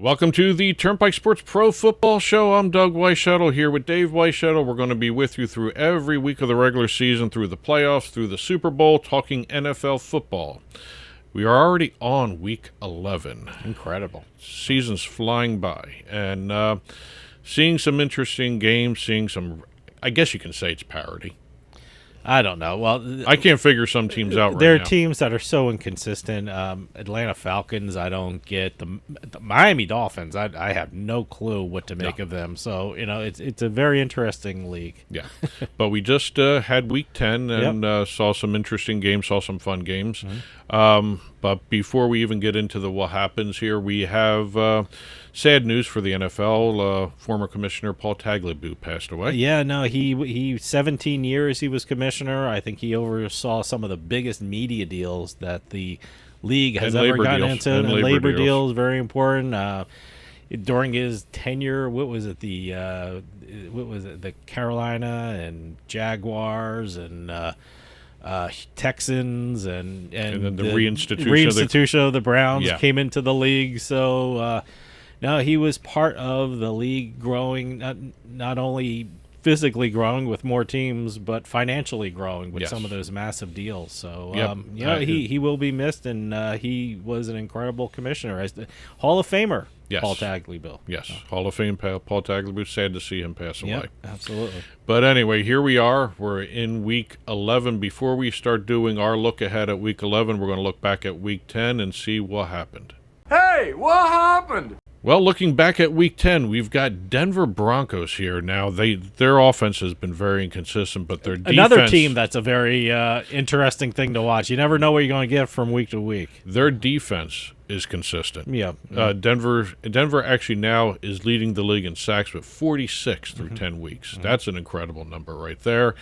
Welcome to the Turnpike Sports Pro Football Show. I'm Doug Weischadle here with Dave Weischadle. We're going to be with you through every week of the regular season, through the playoffs, through the Super Bowl, talking NFL football. We are already on week 11. Incredible. Season's flying by. And seeing some interesting games, seeing some, I guess you can say it's parity. I don't know. Well, I can't figure some teams out right now. There are teams that are so inconsistent. Atlanta Falcons, I don't get. The Miami Dolphins, I have no clue what to make of them. So, it's a very interesting league. Yeah. But we just had week 10 and saw some interesting games, saw some fun games. Mm-hmm. But before we even get into the What Happens here, we have sad news for the NFL. Former Commissioner Paul Tagliabue passed away. Yeah, no, he 17 years he was commissioner. I think he oversaw some of the biggest media deals that the league has ever gotten into. And labor deals, very important. During his tenure, the Carolina and Jaguars and Texans and then the reinstitution of the Browns came into the league. So no, he was part of the league growing, not only physically growing with more teams, but financially growing with some of those massive deals. So he will be missed, and he was an incredible commissioner, as the Hall of Famer. Yes. Paul Tagliabue. Yes, Hall of Fame Paul Tagliabue. Sad to see him pass away. Absolutely. But anyway, here we are. We're in Week 11. Before we start doing our look ahead at Week 11, we're going to look back at Week 10 and see what happened. Hey, what happened? Well, looking back at Week 10, we've got Denver Broncos here. Now, their offense has been very inconsistent, but their defense... Another team that's a very interesting thing to watch. You never know what you're going to get from week to week. Their defense is consistent. Yeah. Denver actually now is leading the league in sacks with 46 through 10 weeks. Mm-hmm. That's an incredible number right there.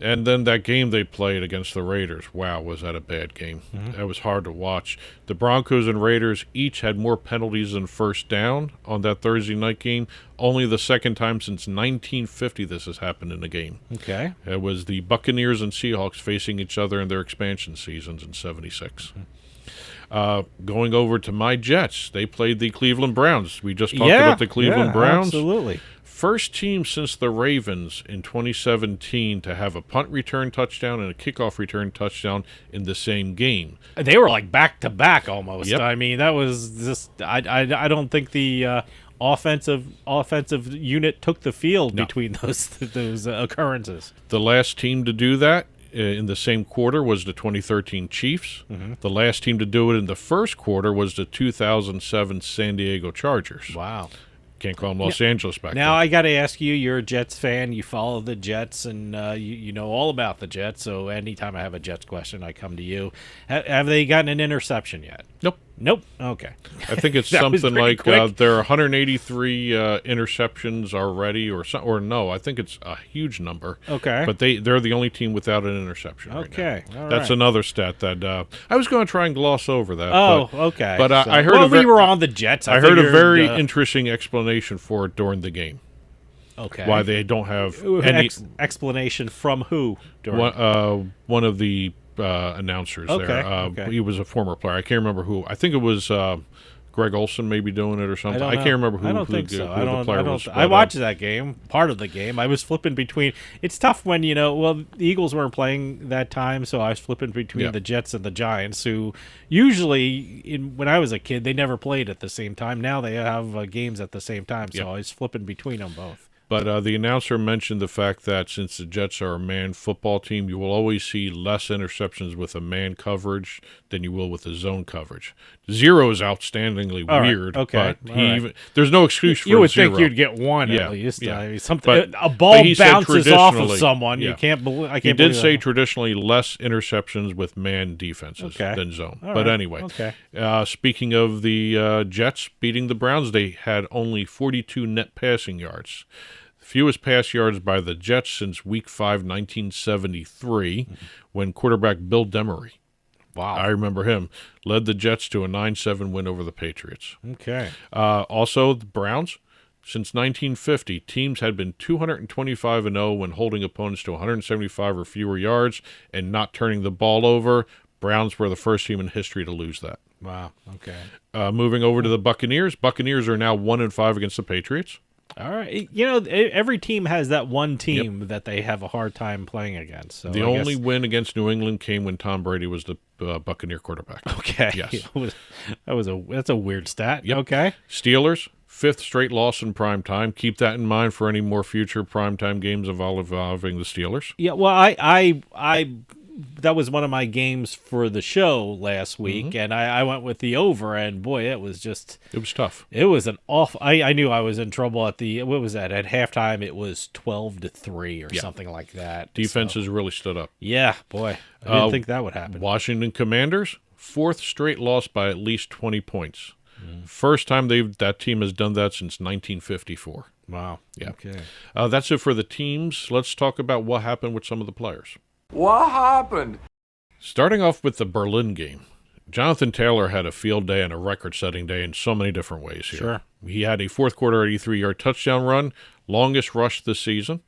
And then that game they played against the Raiders, wow, was that a bad game. Mm-hmm. That was hard to watch. The Broncos and Raiders each had more penalties than first down on that Thursday night game. Only the second time since 1950 this has happened in a game. Okay. It was the Buccaneers and Seahawks facing each other in their expansion seasons in 76. Mm-hmm. Going over to my Jets, they played the Cleveland Browns. We just talked about the Cleveland Browns. Absolutely. First team since the Ravens in 2017 to have a punt return touchdown and a kickoff return touchdown in the same game. They were like back-to-back almost. Yep. I mean, that was just I don't think the offensive unit took the field between those occurrences. The last team to do that in the same quarter was the 2013 Chiefs. Mm-hmm. The last team to do it in the first quarter was the 2007 San Diego Chargers. Wow. Can't call them Los Angeles back now, then. I got to ask you, you're a Jets fan. You follow the Jets, and you know all about the Jets. So anytime I have a Jets question, I come to you. Have they gotten an interception yet? Nope. Okay. I think it's something like there are 183 interceptions already, or no, I think it's a huge number. Okay. But they're the only team without an interception right now. Okay. All That's right. another stat that I was going to try and gloss over that. Okay. But I heard we were on the Jets. I heard a very interesting explanation for it during the game. Okay. Why they don't have any explanation from who? One of the announcers there. Okay. He was a former player. I can't remember who. I think it was Greg Olson maybe doing it or something. I can't remember who. I don't think so. The player was. I watched that game, part of the game. I was flipping between. It's tough when the Eagles weren't playing that time, so I was flipping between the Jets and the Giants, who usually, when I was a kid, they never played at the same time. Now they have games at the same time, so I was flipping between them both. But the announcer mentioned the fact that since the Jets are a man football team, you will always see less interceptions with a man coverage than you will with a zone coverage. 0 is outstandingly weird. Okay. But there's no excuse for 0. You would think you'd get one at least. Yeah. I mean, a ball bounces off of someone. Yeah. You can't believe. He did say traditionally less interceptions with man defenses than zone. But anyway, speaking of the Jets beating the Browns, they had only 42 net passing yards. Fewest pass yards by the Jets since Week 5, 1973, when quarterback Bill Demery, I remember him, led the Jets to a 9-7 win over the Patriots. Okay. Also, the Browns, since 1950, teams had been 225-0 when holding opponents to 175 or fewer yards and not turning the ball over. Browns were the first team in history to lose that. Wow. Okay. Moving over to the Buccaneers. Buccaneers are now 1-5 against the Patriots. All right. Every team has that one team that they have a hard time playing against. So the only win against New England came when Tom Brady was the Buccaneer quarterback. Okay. Yes. That's a weird stat. Yep. Okay. Steelers, 5th straight loss in prime time. Keep that in mind for any more future primetime games involving the Steelers. Yeah. Well, I that was one of my games for the show last week, and I went with the over, and boy, it was tough. It was an awful. I knew I was in trouble at what was that? At halftime, it was 12-3 or something like that. Defenses really stood up. Yeah, boy, I didn't think that would happen. Washington Commanders, 4th straight loss by at least 20 points. First time that team has done that since 1954. Wow. Yeah. Okay. That's it for the teams. Let's talk about what happened with some of the players. What happened? Starting off with the Berlin game, Jonathan Taylor had a field day and a record-setting day in so many different ways here. Sure. He had a fourth quarter 83-yard touchdown run, longest rush this season,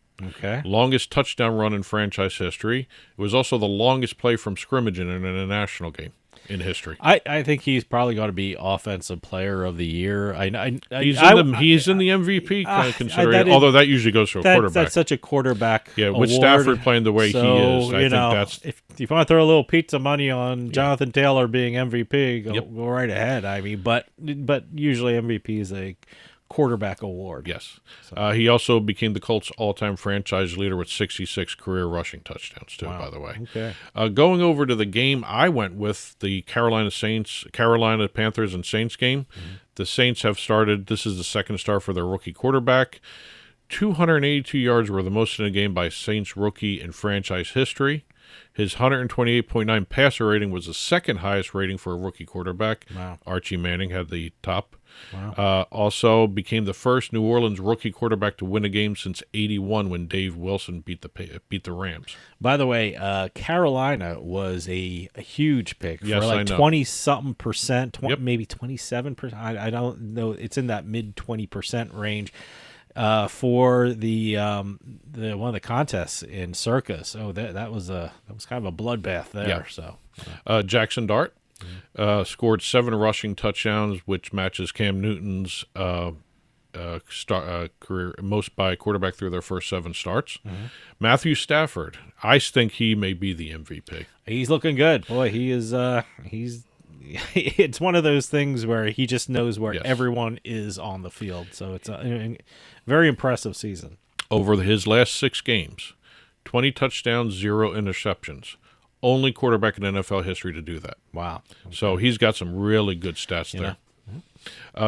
longest touchdown run in franchise history. It was also the longest play from scrimmage in an international game in history. I think he's probably going to be Offensive Player of the Year. He's in the MVP consideration, although that usually goes to a quarterback. That's such a quarterback with Stafford playing the way he is, I think that's... If you want to throw a little pizza money on Jonathan Taylor being MVP, go right ahead. I mean, but usually MVP is a quarterback award. Yes. So. He also became the Colts' all-time franchise leader with 66 career rushing touchdowns, too, by the way. Okay. Going over to the game, I went with the Carolina Panthers and Saints game. The Saints have started, this is the second start for their rookie quarterback. 282 yards were the most in a game by Saints rookie in franchise history. His 128.9 passer rating was the second highest rating for a rookie quarterback. Wow. Archie Manning had the top. Wow. Also became the first New Orleans rookie quarterback to win a game since '81 when Dave Wilson beat the Rams. By the way, Carolina was a huge pick for like 20-something%, maybe 27%. I don't know. It's in that mid 20% range for the one of the contests in Circus. So that was kind of a bloodbath there. Yeah. So Jackson Dart. Scored 7 rushing touchdowns, which matches Cam Newton's career most by a quarterback through their first 7 starts. Matthew Stafford, I think he may be the MVP. He's looking good. Boy, he is. It's one of those things where he just knows where everyone is on the field. So it's a very impressive season. Over his last 6 games, 20 touchdowns, 0 interceptions. Only quarterback in NFL history to do that. Wow. Okay. So he's got some really good stats there.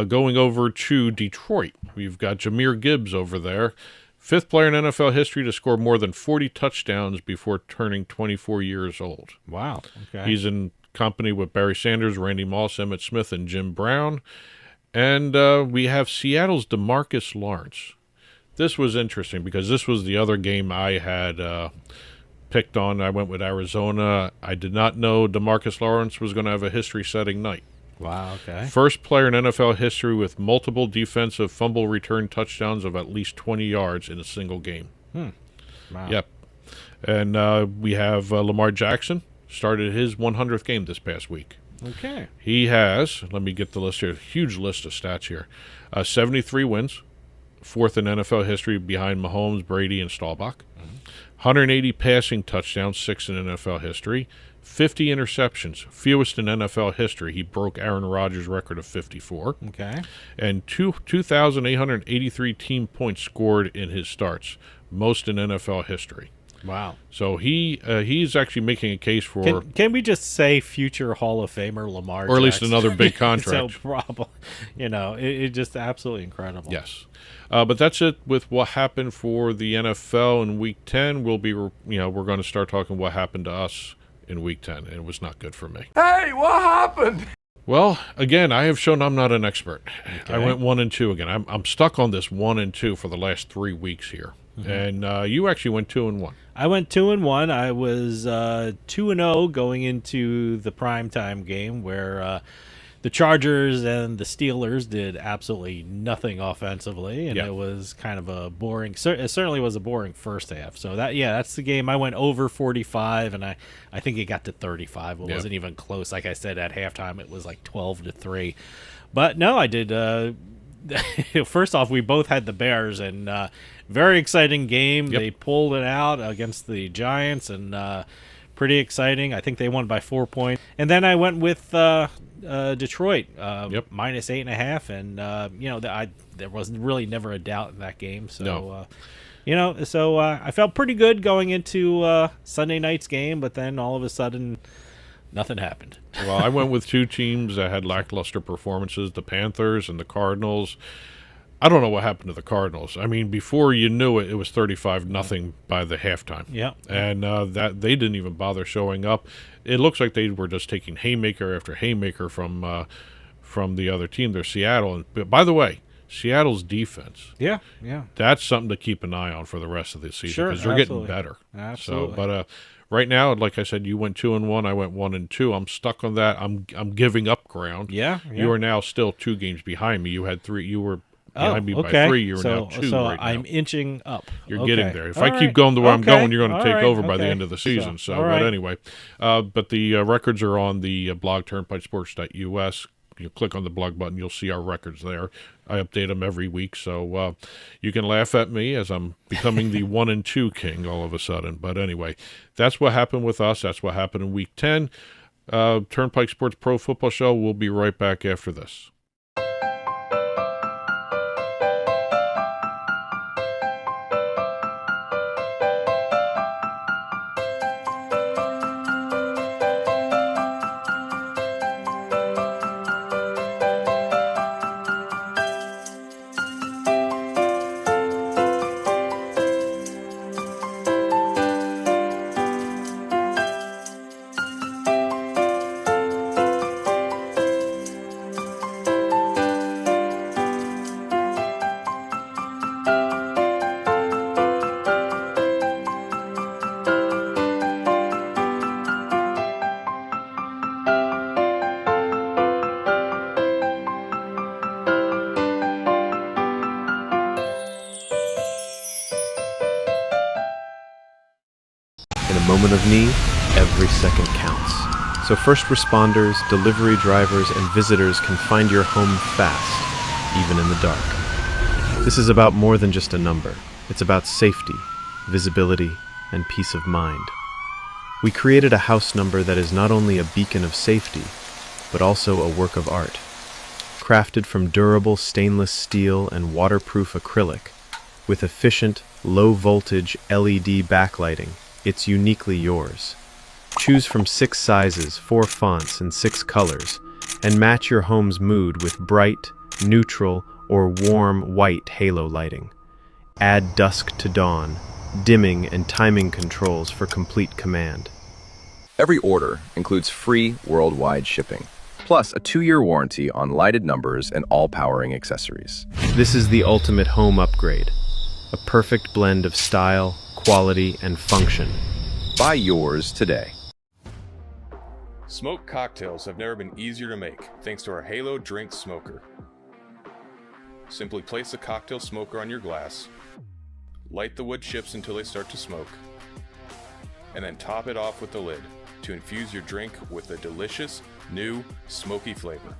Going over to Detroit, we've got Jahmyr Gibbs over there. 5th player in NFL history to score more than 40 touchdowns before turning 24 years old. Wow. Okay. He's in company with Barry Sanders, Randy Moss, Emmitt Smith, and Jim Brown. And we have Seattle's DeMarcus Lawrence. This was interesting because this was the other game I had picked on. I went with Arizona. I did not know DeMarcus Lawrence was going to have a history-setting night. Wow, okay. First player in NFL history with multiple defensive fumble return touchdowns of at least 20 yards in a single game. Wow. Yep. And we have Lamar Jackson started his 100th game this past week. Okay. He has, let me get the list here, huge list of stats here, 73 wins, 4th in NFL history behind Mahomes, Brady, and Staubach. 180 passing touchdowns, 6th in NFL history. 50 interceptions, fewest in NFL history. He broke Aaron Rodgers' record of 54. Okay. And 2,883 team points scored in his starts, most in NFL history. Wow. So he's actually making a case for... Can we just say future Hall of Famer Lamar Jackson? Or at least another big contract. So probably, it's just absolutely incredible. Yes. But that's it with what happened for the NFL in Week 10. We're going to start talking what happened to us in Week 10, and it was not good for me. Hey, what happened? Well, again, I have shown I'm not an expert. Okay. I went 1-2 again. I'm stuck on this 1-2 for the last 3 weeks here. And you actually went 2-1. I went 2-1. I was 2-0 going into the primetime game where the Chargers and the Steelers did absolutely nothing offensively, and it was kind of a boring. It certainly was a boring first half. So that's the game. I went over 45, and I think it got to 35. It wasn't even close. Like I said, at halftime, it was like 12-3. But no, I did. First off, we both had the Bears, and very exciting game. They pulled it out against the Giants, and pretty exciting. I think they won by 4 points. And then I went with Detroit, minus 8.5, and there was really never a doubt in that game. So, I felt pretty good going into Sunday night's game, but then all of a sudden, nothing happened. Well, I went with two teams that had lackluster performances: the Panthers and the Cardinals. I don't know what happened to the Cardinals. I mean, before you knew it, it was 35-0 by the halftime. Yeah, and that they didn't even bother showing up. It looks like they were just taking haymaker after haymaker from the other team. They're Seattle. And by the way, Seattle's defense. Yeah. That's something to keep an eye on for the rest of the season because they're getting better. Absolutely. So, but right now, like I said, you went 2-1. I went 1-2. I'm stuck on that. I'm giving up ground. Yeah. You are now still 2 games behind me. You had 3. You were behind me by 3. You're now 2 right now. I'm inching up. You're getting there. If I keep going the way I'm going, you're going to take over by the end of the season. But anyway, but the records are on the blog, turnpikesports.us. You click on the blog button, you'll see our records there. I update them every week, so you can laugh at me as I'm becoming the 1-2 king all of a sudden. But anyway, that's what happened with us. That's what happened in Week 10. Turnpike Sports Pro Football Show. We'll be right back after this. Moment of need, every second counts. So first responders, delivery drivers, and visitors can find your home fast, even in the dark. This is about more than just a number. It's about safety, visibility, and peace of mind. We created a house number that is not only a beacon of safety, but also a work of art. Crafted from durable stainless steel and waterproof acrylic, with efficient, low-voltage LED backlighting, it's uniquely yours. Choose from 6 sizes, 4 fonts, and 6 colors, and match your home's mood with bright, neutral, or warm white halo lighting. Add dusk to dawn, dimming and timing controls for complete command. Every order includes free worldwide shipping, plus a 2-year warranty on lighted numbers and all powering accessories. This is the ultimate home upgrade. A perfect blend of style, quality, and function. Buy yours today. Smoked cocktails have never been easier to make thanks to our Halo Drink Smoker. Simply place a cocktail smoker on your glass, light the wood chips until they start to smoke, and then top it off with the lid to infuse your drink with a delicious, new, smoky flavor.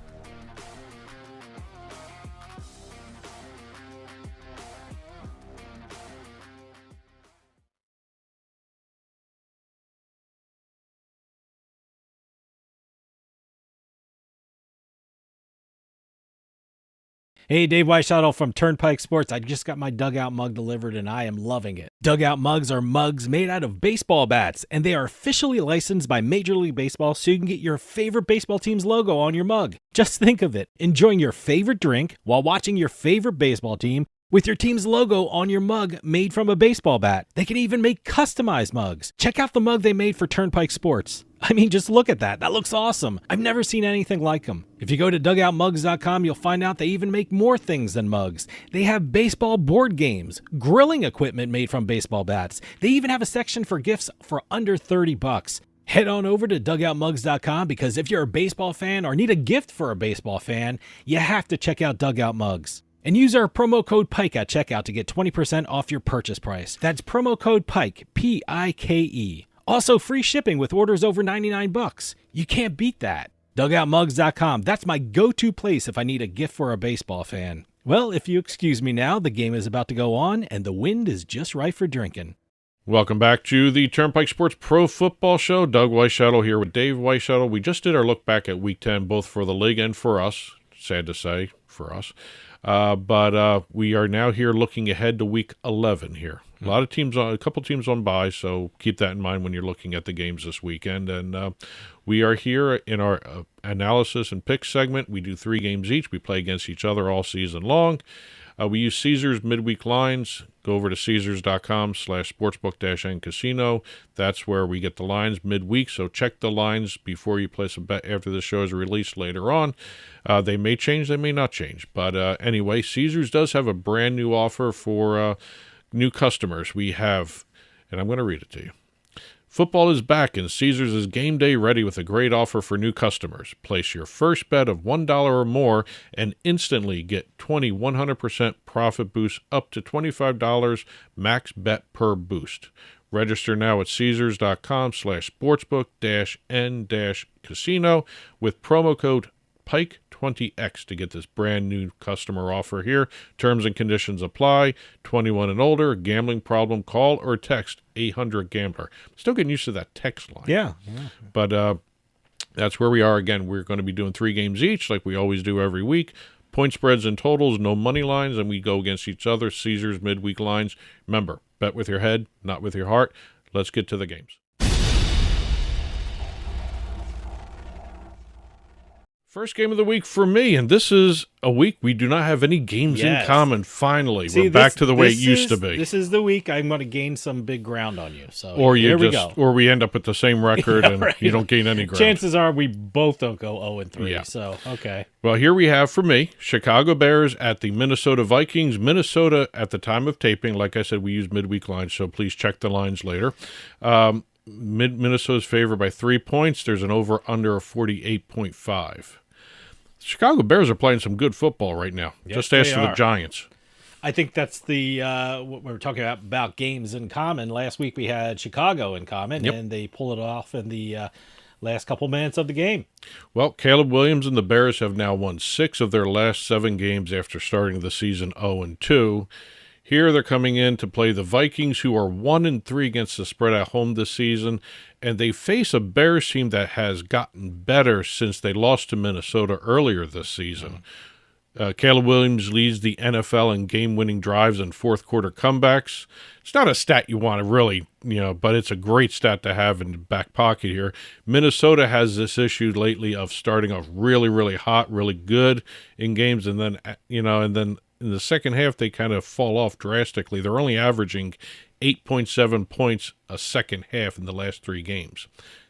Hey, Dave Weischadle from Turnpike Sports. I just got my dugout mug delivered, and I am loving it. Dugout mugs are mugs made out of baseball bats, and they are officially licensed by Major League Baseball, so you can get your favorite baseball team's logo on your mug. Just think of it, enjoying your favorite drink while watching your favorite baseball team with your team's logo on your mug made from a baseball bat. They can even make customized mugs. Check out the mug they made for Turnpike Sports. I mean, just look at that. That looks awesome. I've never seen anything like them. If you go to dugoutmugs.com, you'll find out they even make more things than mugs. They have baseball board games, grilling equipment made from baseball bats. They even have a section for gifts for under $30. Head on over to dugoutmugs.com because if you're a baseball fan or need a gift for a baseball fan, you have to check out Dugout Mugs. And use our promo code PIKE at checkout to get 20% off your purchase price. That's promo code PIKE, P-I-K-E. Also, free shipping with orders over $99. You can't beat that. DugoutMugs.com. That's my go-to place if I need a gift for a baseball fan. Well, if you excuse me now, the game is about to go on, and the wind is just right for drinking. Welcome back to the Turnpike Sports Pro Football Show. Doug Weischadle here with Dave Weischadle. We just did our look back at Week 10, both for the league and for us. Sad to say, for us. But we are now here looking ahead to Week 11 here. A couple teams on bye, so keep that in mind when you're looking at the games this weekend. And we are here in our analysis and pick segment. We do 3 games each. We play against each other all season long. We use Caesars midweek lines. Go over to Caesars.com/sportsbook-n-casino. That's where we get the lines midweek, so check the lines before you place a bet after the show is released later on. They may change, they may not change. But anyway, Caesars does have a brand new offer for new customers. We have, and I'm going to read it to you. Football is back, and Caesars is game day ready with a great offer for new customers. Place your first bet of $1 or more and instantly get 100% profit boost up to $25 max bet per boost. Register now at Caesars.com/sportsbook-n-casino with promo code PIKE20X to get this brand new customer offer here. Terms and conditions apply. 21 and older. Gambling problem? Call or text 800-GAMBLER. Still getting used to that text line. Yeah. But that's where we are. Again, we're going to be doing 3 games each like we always do every week. Point spreads and totals, no money lines, and we go against each other. Caesars midweek lines. Remember, bet with your head, not with your heart. Let's get to the games. First game of the week for me, and this is a week we do not have any games in common, finally. We're back to the way it used to be. This is the week I'm going to gain some big ground on you. So here we go. Or we end up with the same record and you don't gain any ground. Chances are we both don't go 0-3. Yeah. So, okay. Well, here we have for me, Chicago Bears at the Minnesota Vikings. Minnesota, at the time of taping, like I said, we use midweek lines, so please check the lines later. Minnesota's favored by 3 points. There's an over-under of 48.5. Chicago Bears are playing some good football right now. Yes, just ask for the Giants. I think that's the what we were talking about games in common. Last week we had Chicago in common, and they pull it off in the last couple minutes of the game. Well, Caleb Williams and the Bears have now won 6 of their last 7 games after starting the season 0-2. Here they're coming in to play the Vikings, who are 1-3 against the spread at home this season, and they face a Bears team that has gotten better since they lost to Minnesota earlier this season. Caleb Williams leads the NFL in game-winning drives and fourth-quarter comebacks. It's not a stat you want to really, but it's a great stat to have in the back pocket here. Minnesota has this issue lately of starting off really, really hot, really good in games, and then, in the second half, they kind of fall off drastically. They're only averaging 8.7 points a second half in the last 3 games.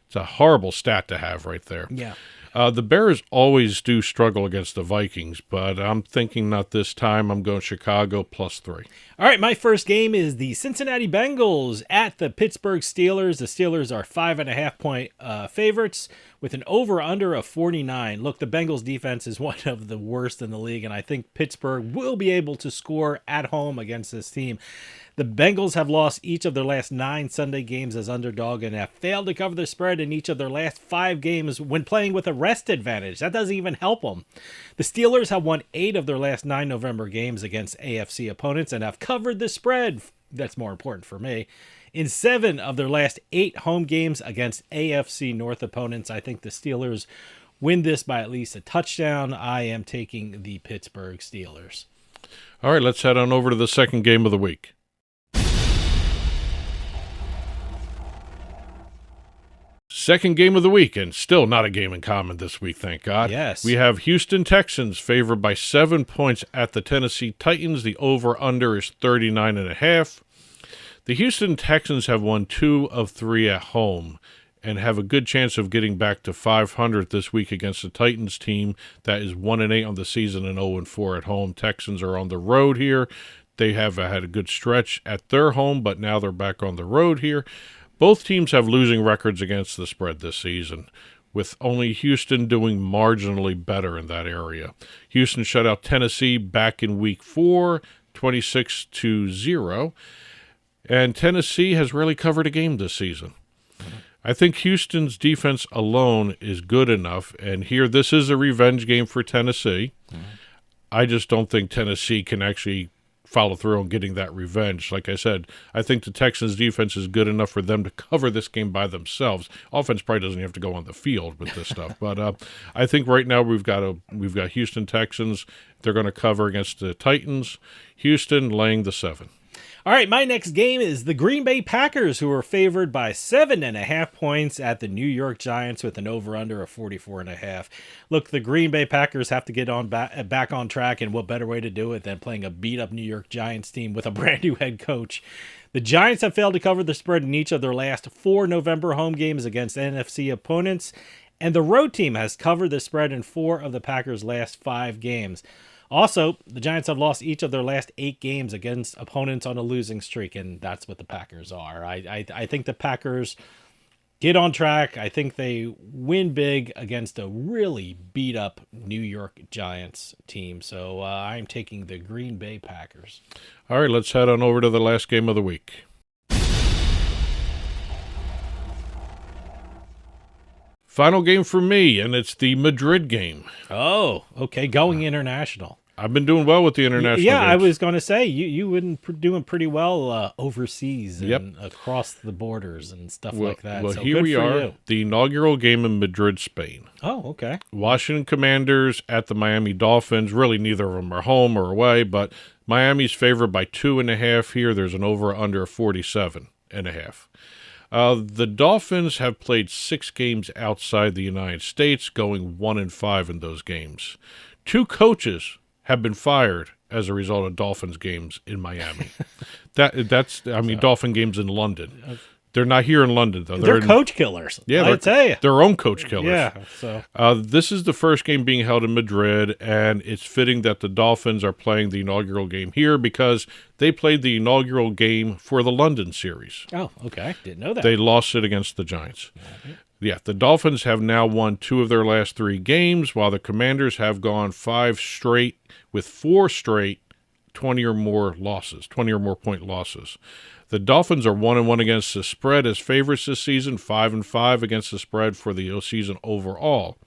It's a horrible stat to have right there. Yeah. The Bears always do struggle against the Vikings, but I'm thinking not this time. I'm going Chicago +3. All right, my first game is the Cincinnati Bengals at the Pittsburgh Steelers. The Steelers are 5.5-point favorites with an over-under of 49. Look, the Bengals defense is one of the worst in the league, and I think Pittsburgh will be able to score at home against this team. The Bengals have lost each of their last 9 Sunday games as underdog and have failed to cover the spread in each of their last 5 games when playing with a rest advantage. That doesn't even help them. The Steelers have won 8 of their last 9 November games against AFC opponents and have covered the spread. That's more important for me. In 7 of their last 8 home games against AFC North opponents, I think the Steelers win this by at least a touchdown. I am taking the Pittsburgh Steelers. All right, let's head on over to the second game of the week. Second game of the week, and still not a game in common this week, thank God. Yes. We have Houston Texans favored by 7 points at the Tennessee Titans. The over-under is 39.5. The Houston Texans have won 2 of 3 at home and have a good chance of getting back to 500 this week against the Titans team that is 1-8 on the season and 0-4 at home. Texans are on the road here. They have had a good stretch at their home, but now they're back on the road here. Both teams have losing records against the spread this season, with only Houston doing marginally better in that area. Houston shut out Tennessee back in Week 4, 26-0, and Tennessee has rarely covered a game this season. I think Houston's defense alone is good enough, and here this is a revenge game for Tennessee. I just don't think Tennessee can actually follow through on getting that revenge. Like I said, I think the Texans' defense is good enough for them to cover this game by themselves. Offense probably doesn't have to go on the field with this stuff, but I think right now we've got Houston Texans. They're going to cover against the Titans. Houston laying the 7. All right, my next game is the Green Bay Packers, who are favored by 7.5 points at the New York Giants with an over-under of 44.5. Look, the Green Bay Packers have to get on back on track, and what better way to do it than playing a beat-up New York Giants team with a brand-new head coach. The Giants have failed to cover the spread in each of their last 4 November home games against NFC opponents, and the road team has covered the spread in 4 of the Packers' last 5 games. Also, the Giants have lost each of their last 8 games against opponents on a losing streak, and that's what the Packers are. I think the Packers get on track. I think they win big against a really beat-up New York Giants team. So I'm taking the Green Bay Packers. All right, let's head on over to the last game of the week. Final game for me, and it's the Madrid game. Oh, okay, going international. I've been doing well with the international games. I was going to say, you've been doing pretty well overseas and across the borders and stuff like that. Well, so here we are, you. the inaugural game in Madrid, Spain. Oh, okay. Washington Commanders at the Miami Dolphins. Really, neither of them are home or away, but Miami's favored by 2.5 here. There's an over-under of 47.5. The Dolphins have played 6 games outside the United States, going 1-5 in those games. 2 coaches have been fired as a result of Dolphins games in Miami. Dolphin games in London. They're not here in London, though. They're coach killers. Yeah, I tell you. Their own coach killers. Yeah. So this is the first game being held in Madrid, and it's fitting that the Dolphins are playing the inaugural game here because they played the inaugural game for the London series. Oh, okay. Didn't know that. They lost it against the Giants. Yeah, the Dolphins have now won 2 of their last 3 games, while the Commanders have gone 5 straight with 4 straight 20 or more point losses. The Dolphins are 1-1 against the spread as favorites this season, 5-5 against the spread for the season overall.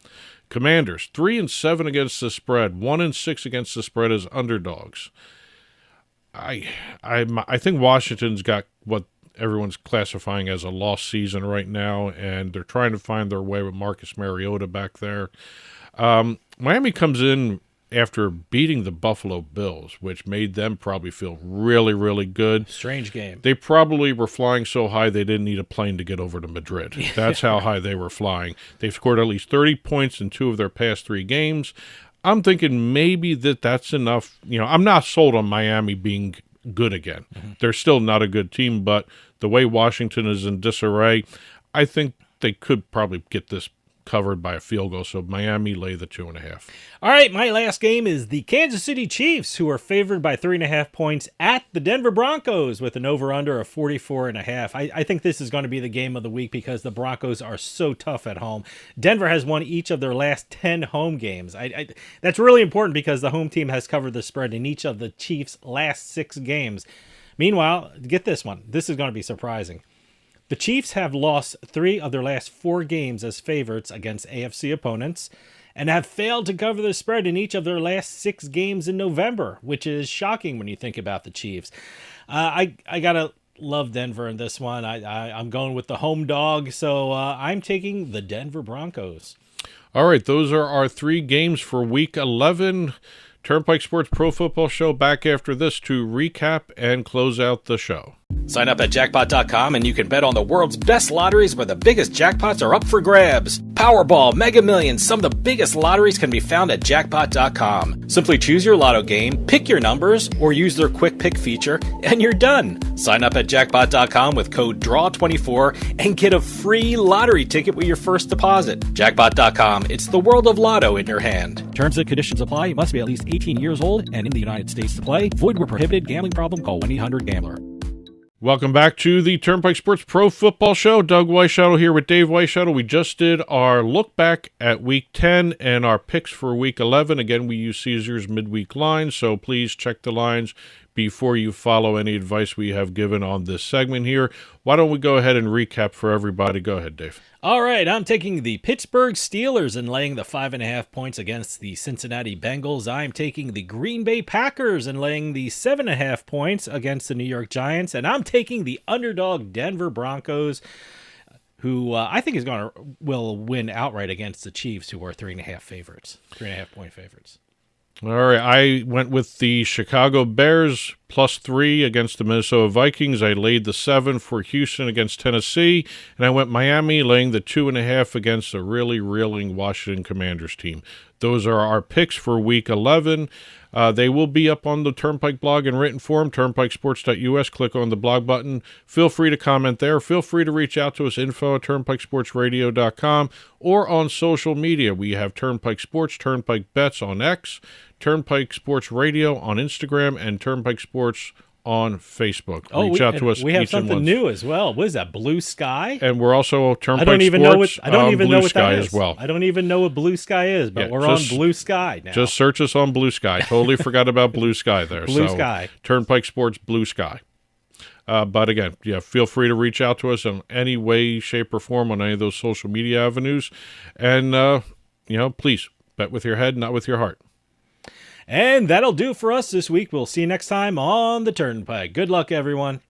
Commanders 3-7 against the spread, 1-6 against the spread as underdogs. I think Washington's got what everyone's classifying as a lost season right now, and they're trying to find their way with Marcus Mariota back there. Miami comes in after beating the Buffalo Bills, which made them probably feel really, really good. Strange game. They probably were flying so high they didn't need a plane to get over to Madrid. That's how high they were flying. They've scored at least 30 points in 2 of their past 3 games. I'm thinking maybe that's enough. I'm not sold on Miami being good again. They're still not a good team, but the way Washington is in disarray, I think they could probably get this covered by a field goal, so Miami lay the 2.5. All right, my last game is the Kansas City Chiefs, who are favored by 3.5 points at the Denver Broncos with an over-under of 44.5. I think this is going to be the game of the week because the Broncos are so tough at home. Denver has won each of their last 10 home games. That's really important because the home team has covered the spread in each of the Chiefs' last 6 games. Meanwhile, get this one. This is going to be surprising. The Chiefs have lost 3 of their last 4 games as favorites against AFC opponents and have failed to cover the spread in each of their last 6 games in November, which is shocking when you think about the Chiefs. I got to love Denver in this one. I'm going with the home dog, so I'm taking the Denver Broncos. All right, those are our 3 games for Week 11. Turnpike Sports Pro Football Show back after this to recap and close out the show. Sign up at jackpot.com and you can bet on the world's best lotteries where the biggest jackpots are up for grabs. Powerball, Mega Millions, some of the biggest lotteries can be found at jackpot.com. Simply choose your lotto game, pick your numbers, or use their quick pick feature, and you're done. Sign up at jackpot.com with code DRAW24 and get a free lottery ticket with your first deposit. Jackpot.com, it's the world of lotto in your hand. Terms and conditions apply. You must be at least 18 years old and in the United States to play. Void where prohibited. Gambling problem? Call 1-800-GAMBLER. Welcome back to the Turnpike Sports Pro Football Show. Doug Weischadle here with Dave Weischadle. We just did our look back at Week 10 and our picks for Week 11. Again, we use Caesar's midweek lines, so please check the lines before you follow any advice we have given on this segment here. Why don't we go ahead and recap for everybody? Go ahead, Dave. All right, I'm taking the Pittsburgh Steelers and laying the 5.5 points against the Cincinnati Bengals. I'm taking the Green Bay Packers and laying the 7.5 points against the New York Giants. And I'm taking the underdog Denver Broncos, who I think will win outright against the Chiefs, who are 3.5 point favorites. All right, I went with the Chicago Bears +3 against the Minnesota Vikings. I laid the 7 for Houston against Tennessee, and I went Miami laying the 2.5 against a really reeling Washington Commanders team. Those are our picks for Week 11. They will be up on the Turnpike blog in written form, turnpikesports.us. Click on the blog button. Feel free to comment there. Feel free to reach out to us, info@turnpikesportsradio.com, or on social media. We have Turnpike Sports, Turnpike Bets on X, Turnpike Sports Radio on Instagram, and Turnpike Sports on Facebook. Reach out to us. We have something new as well. What is that? Blue Sky? And we're also Turnpike I don't even Sports. I don't even know what Sky that is as well. I don't even know what Blue Sky is, but we're on Blue Sky now. Just search us on Blue Sky. Totally forgot about Blue Sky there. Blue Sky. Turnpike Sports Blue Sky. But again, feel free to reach out to us in any way, shape, or form on any of those social media avenues. And, please bet with your head, not with your heart. And that'll do for us this week. We'll see you next time on the Turnpike. Good luck, everyone.